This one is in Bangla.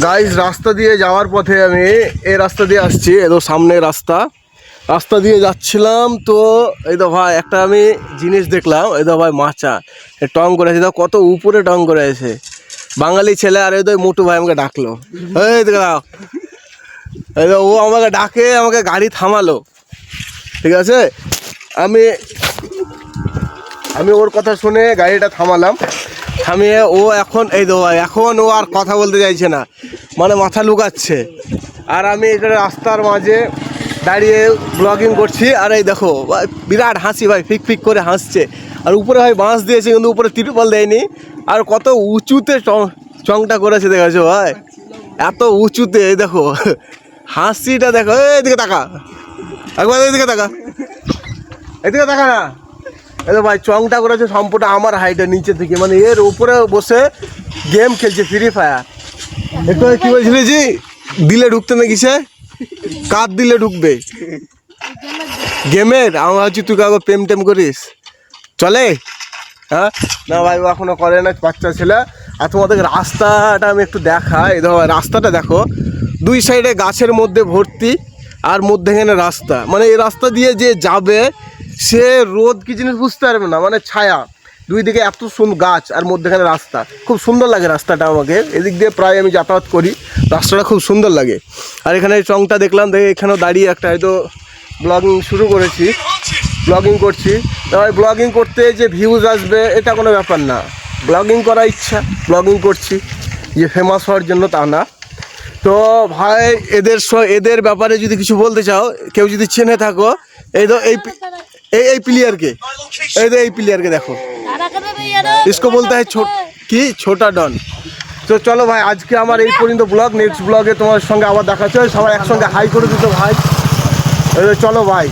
গাইস রাস্তা দিয়ে যাওয়ার পথে আমি এই রাস্তা দিয়ে আসছি, এতো সামনে রাস্তা দিয়ে যাচ্ছিলাম তো এই তো ভাই একটা আমি জিনিস দেখলাম, এই তো ভাই মাচা টং করে আছে, কত উপরে টং করে আছে বাঙালি ছেলে। আর এই তো মোটু ভাই আমাকে ডাকলো, এই দাও, এই তো ও আমাকে ডাকে, আমাকে গাড়ি থামালো, ঠিক আছে। আমি আমি ওর কথা শুনে গাড়িটা থামালাম, থামিয়ে ও এখন এই তো ভাই এখন ও আর কথা বলতে চাইছে না, মানে মাথা লুকাচ্ছে। আর আমি এখানে রাস্তার মাঝে দাঁড়িয়ে ব্লগিং করছি, আর এই দেখো বিরাট হাসি ভাই, ফিক ফিক করে হাসছে। আর উপরে ভাই বাঁশ দিয়েছে, কিন্তু উপরে তিরপল দেয়নি। আর কত উঁচুতে চংটা করেছে দেখেছো ভাই, এত উঁচুতে। এই দেখো হাসিটা দেখো, এইদিকে তাকা, একবার এইদিকে তাকা, এদিকে তাকা না। এই তো ভাই চংটা করেছে সম্পূর্ণ আমার হাইটের নিচে থেকে, মানে এর উপরে বসে গেম খেলছে ফ্রি ফায়ার। একটু কি বলছিলি জি, দিলে ঢুকতে না কিসে, কার দিলে ঢুকবে গেমের? আমার হচ্ছে তুই কাউকে প্রেম টেম করিস, চলে? হ্যাঁ না ভাই, ও এখনো করে না, বাচ্চা ছেলে। আর তোমাদের রাস্তাটা আমি একটু দেখাই, দেখো রাস্তাটা দেখো, দুই সাইডে গাছের মধ্যে ভর্তি, আর মধ্যেখানে রাস্তা, মানে এই রাস্তা দিয়ে যে যাবে সে রোদ কি জিনিস বুঝতে পারবে না, মানে ছায়া, দুই দিকে এত সুন্দর গাছ আর মধ্যেখানে রাস্তা, খুব সুন্দর লাগে রাস্তাটা। আমাকে এদিক দিয়ে প্রায় আমি যাতায়াত করি, রাস্তাটা খুব সুন্দর লাগে। আর এখানে চংটা দেখলাম, দেখে এখানেও দাঁড়িয়ে একটা হয়তো ব্লগিং শুরু করেছি, ব্লগিং করছি। তাই ব্লগিং করতে যে ভিউজ আসবে এটা কোনো ব্যাপার না, ব্লগিং করার ইচ্ছা, ব্লগিং করছি, যে ফেমাস হওয়ার জন্য তা না। তো ভাই এদের ব্যাপারে যদি কিছু বলতে চাও, কেউ যদি চেনে থাকো, এই তো এই প্লেয়ারকে, এই তো এই প্লেয়ারকে দেখো, इसको बोलता है ছোটা ডন। তো চলো ভাই, আজকে আমার এই পর্যন্ত ব্লগ, নেক্সট ব্লগে তোমার সঙ্গে আবার দেখা হচ্ছে। সবাই একসঙ্গে হাই করে দিত ভাই, চলো ভাই।